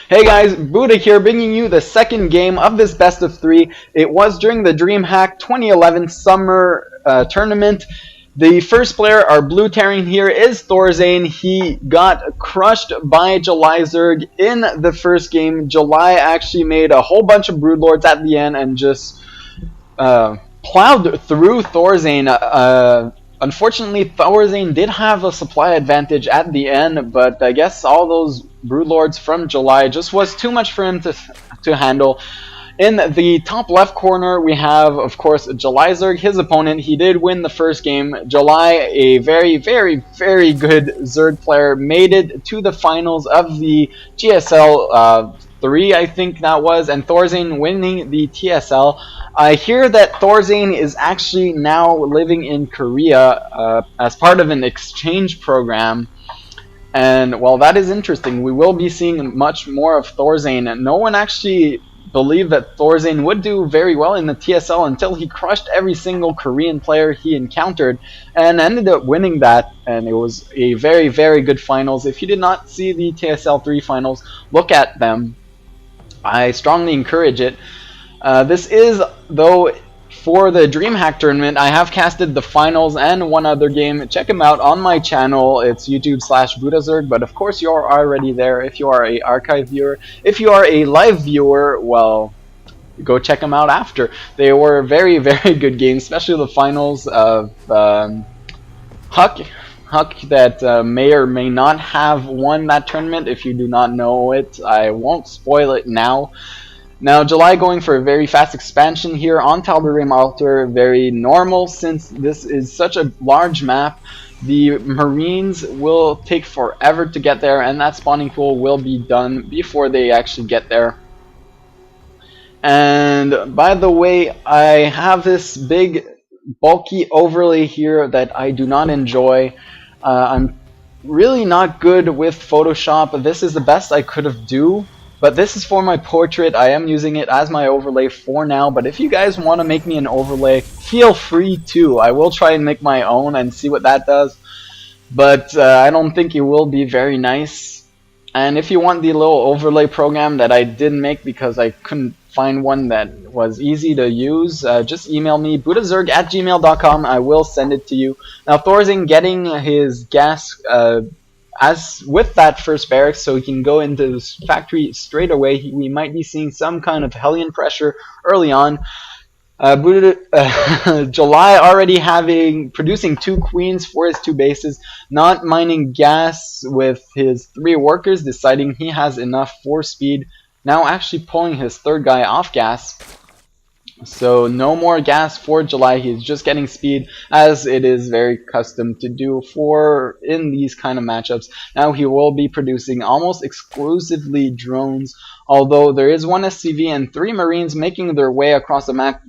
Hey guys, Buddha here, bringing you the second game of this best of three. It was during the Dreamhack 2011 summer tournament. The first player, our blue Terran here, is ThorZain. He got crushed by JulyZerg in the first game. July actually made a whole bunch of Broodlords at the end and just plowed through ThorZain. Unfortunately, ThorZain did have a supply advantage at the end, but I guess all those Broodlords from July just was too much for him to handle. In the top left corner, we have, of course, JulyZerg, his opponent. He did win the first game. July, a very, very, very good Zerg player, made it to the finals of the GSL 3, I think that was, and ThorZain winning the TSL. I hear that ThorZain is actually now living in Korea as part of an exchange program. And, well, that is interesting. We will be seeing much more of ThorZain. No one actually believed that ThorZain would do very well in the TSL until he crushed every single Korean player he encountered and ended up winning that. And it was a very, very good finals. If you did not see the TSL 3 finals, look at them. I strongly encourage it. This is, though, for the Dreamhack tournament. I have casted the finals and one other game. Check them out on my channel. It's YouTube/JulyZerg, but of course you're already there if you are a archive viewer. If you are a live viewer, well, go check them out after. They were very, very good games, especially the finals of Huck that may or may not have won that tournament. If you do not know it, I won't spoil it now. Now, July going for a very fast expansion here on Tal'Darim Altar, very normal since this is such a large map. The Marines will take forever to get there, and that spawning pool will be done before they actually get there. And by the way, I have this big bulky overlay here that I do not enjoy. I'm really not good with Photoshop. This is the best I could have do. But this is for my portrait. I am using it as my overlay for now. But if you guys want to make me an overlay, feel free to. I will try and make my own and see what that does. But I don't think it will be very nice. And if you want the little overlay program that I didn't make because I couldn't find one that was easy to use, just email me, mouzThorZain@gmail.com. I will send it to you. Now, ThorZain getting his gas as with that first barracks, so he can go into this factory straight away. We might be seeing some kind of Hellion pressure early on. July already producing 2 queens for his 2 bases, not mining gas with his 3 workers, deciding he has enough for speed. Now actually pulling his 3rd guy off gas. So no more gas for July. He's just getting speed, as it is very custom to do for in these kind of matchups. Now he will be producing almost exclusively drones, although there is 1 SCV and 3 Marines making their way across the map.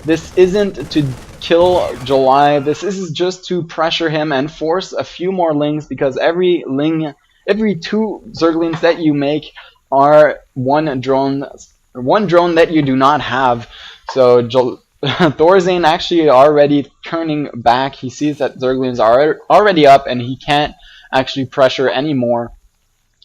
This isn't to kill July. This is just to pressure him and force a few more lings, because every 2 Zerglings that you make are one drone that you do not have. So ThorZain actually already turning back. He sees that Zerglings are already up and he can't actually pressure anymore.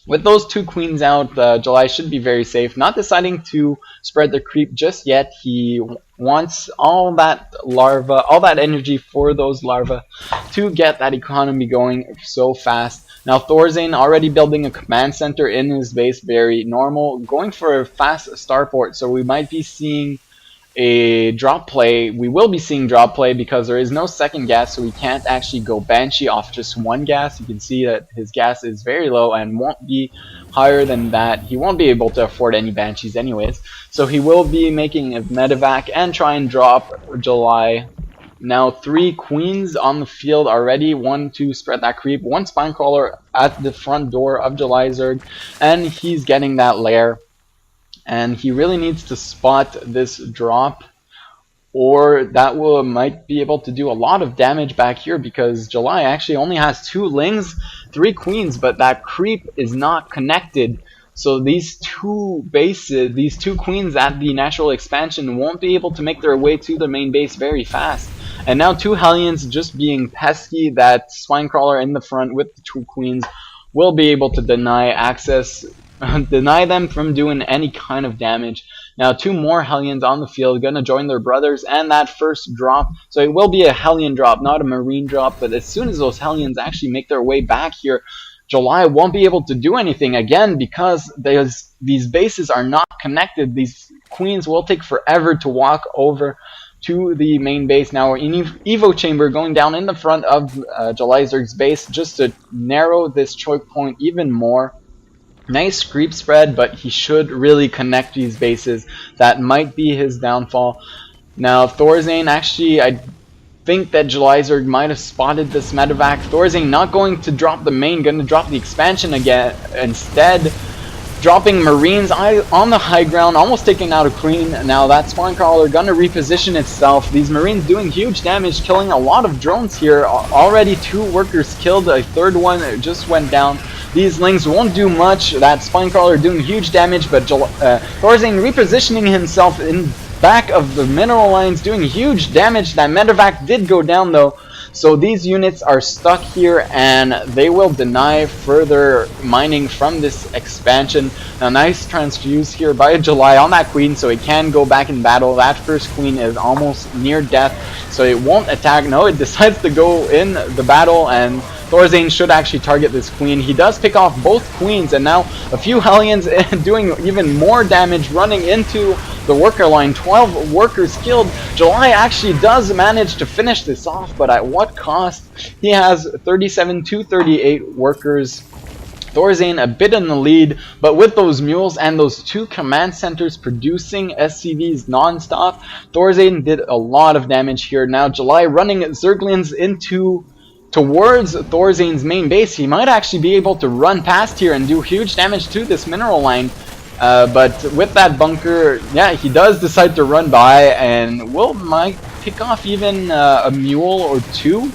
With those 2 queens out, July should be very safe. Not deciding to spread the creep just yet. He wants all that larva, all that energy for those larvae to get that economy going so fast. Now ThorZain already building a command center in his base, very normal. Going for a fast starport, so we might be seeing a drop play. We will be seeing drop play because there is no 2nd gas, so we can't actually go Banshee off just 1 gas. You can see that his gas is very low and won't be higher than that. He won't be able to afford any Banshees anyways, so he will be making a medevac and try and drop July. Now 3 queens on the field already, 1 to spread that creep, 1 Spinecrawler at the front door of JulyZerg, and he's getting that lair. And he really needs to spot this drop, or that might be able to do a lot of damage back here, because July actually only has 2 lings, 3 queens, but that creep is not connected. So these 2 bases, these 2 queens at the natural expansion won't be able to make their way to the main base very fast. And now 2 Hellions just being pesky. That Spinecrawler in the front with the 2 queens will be able to deny access deny them from doing any kind of damage. Now 2 more Hellions on the field, gonna join their brothers, and that first drop, so it will be a Hellion drop, not a Marine drop, but as soon as those Hellions actually make their way back here, July won't be able to do anything again because these bases are not connected. These queens will take forever to walk over to the main base. Now in Evo Chamber going down in the front of JulyZerg's base just to narrow this choke point even more. Nice creep spread, but he should really connect these bases. That might be his downfall. Now ThorZain, actually I think that JulyZerg might have spotted this medevac. ThorZain not going to drop the main, going to drop the expansion again instead. Dropping Marines on the high ground, almost taking out a queen. Now that spawn crawler gonna reposition itself. These Marines doing huge damage, killing a lot of drones here. Already 2 workers killed, a third one just went down. These Lings won't do much. That spawn crawler doing huge damage, but ThorZain repositioning himself in back of the mineral lines, doing huge damage. That medevac did go down though. So these units are stuck here and they will deny further mining from this expansion. A nice transfuse here by July on that queen so it can go back in battle. That first queen is almost near death, so it won't attack. No, it decides to go in the battle, and ThorZain should actually target this queen. He does pick off both queens, and now a few Hellions doing even more damage, running into the worker line. 12 workers killed. July actually does manage to finish this off, but at what cost? He has 37 to 38 workers. ThorZain a bit in the lead, but with those mules and those 2 command centers producing SCVs non-stop, ThorZain did a lot of damage here. Now July running Zerglings towards ThorZain's main base. He might actually be able to run past here and do huge damage to this mineral line. But with that bunker, yeah, he does decide to run by and might pick off even a mule or 2.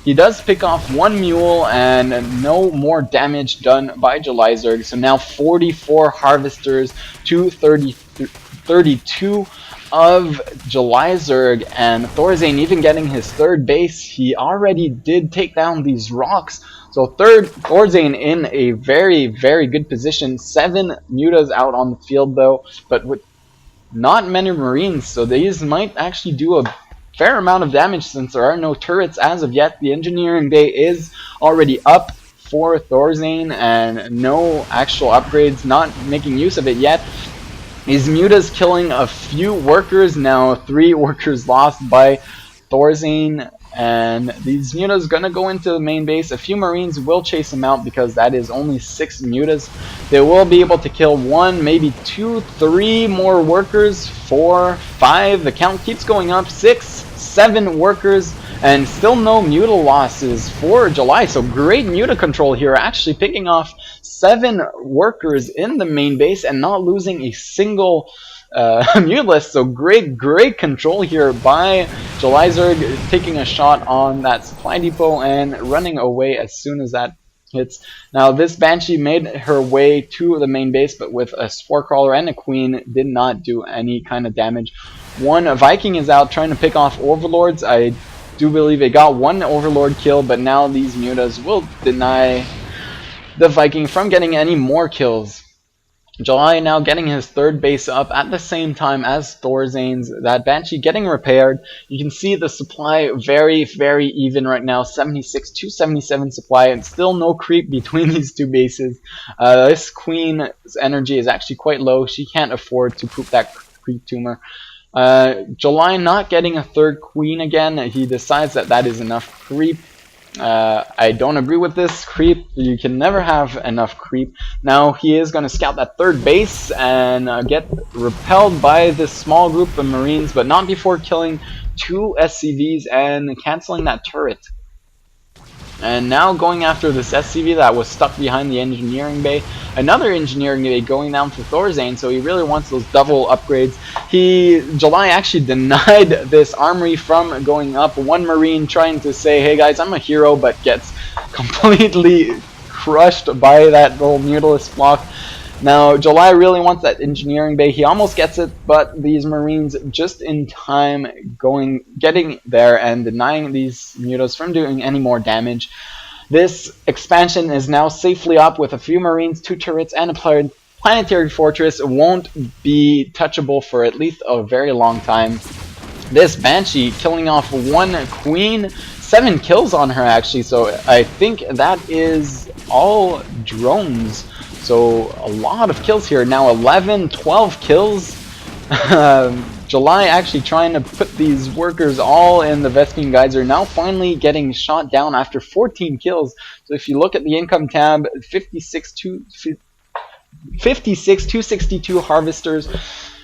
He does pick off 1 mule and no more damage done by JulyZerg. So now 44 harvesters to 32 of JulyZerg, and ThorZain even getting his 3rd base. He already did take down these rocks. So ThorZain in a very, very good position. 7 mutas out on the field though, but with not many Marines, so these might actually do a fair amount of damage since there are no turrets as of yet. The engineering bay is already up for ThorZain and no actual upgrades, not making use of it yet. These mutas killing a few workers, now 3 workers lost by ThorZain, and these mutas gonna go into the main base. A few Marines will chase them out because that is only 6 mutas. They will be able to kill 1, maybe 2, 3 more workers, 4, 5, the count keeps going up, 6, 7 workers, and still no muta losses for July. So great muta control here, actually picking off 7 workers in the main base and not losing a single mutalist. So great control here by JulyZerg, taking a shot on that supply depot and running away as soon as that hits. Now this Banshee made her way to the main base, but with a Spore Crawler and a Queen did not do any kind of damage. 1 Viking is out trying to pick off Overlords. I do believe they got 1 Overlord kill, but now these mutas will deny the Viking from getting any more kills. July now getting his 3rd base up at the same time as ThorZain's. That Banshee getting repaired. You can see the supply very, very even right now. 76 to 77 supply, and still no creep between these 2 bases. This Queen's energy is actually quite low. She can't afford to poop that creep tumor. July not getting a 3rd Queen again. He decides that that is enough creep. I don't agree with this creep. You can never have enough creep. Now he is going to scout that 3rd base and get repelled by this small group of Marines, but not before killing 2 SCVs and canceling that turret. And now going after this SCV that was stuck behind the engineering bay. Another engineering bay going down for ThorZain, so he really wants those double upgrades. July actually denied this armory from going up. 1 Marine trying to say, hey guys, I'm a hero, but gets completely crushed by that little mutalist block. Now July really wants that engineering bay. He almost gets it, but these Marines just in time getting there and denying these mutas from doing any more damage. This expansion is now safely up with a few Marines, 2 turrets, and a Planetary Fortress won't be touchable for at least a very long time. This Banshee killing off one queen, 7 kills on her actually, so I think that is all drones. So a lot of kills here. Now 11, 12 kills. July actually trying to put these workers all in the Vespene Geyser, now finally getting shot down after 14 kills. So if you look at the income tab, 56, 262 harvesters.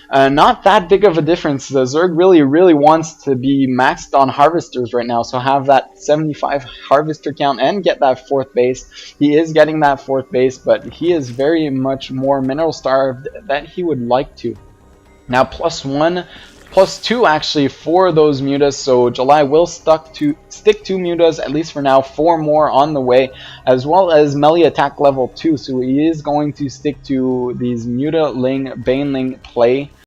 Not that big of a difference. The Zerg really wants to be maxed on harvesters right now, so have that 75 harvester count and get that 4th base. He is getting that 4th base, but he is very much more mineral starved that he would like to. Now +1, +2 actually for those mutas, so July will stick to mutas at least for now. 4 more on the way, as well as melee attack level 2, so he is going to stick to these muta ling baneling play.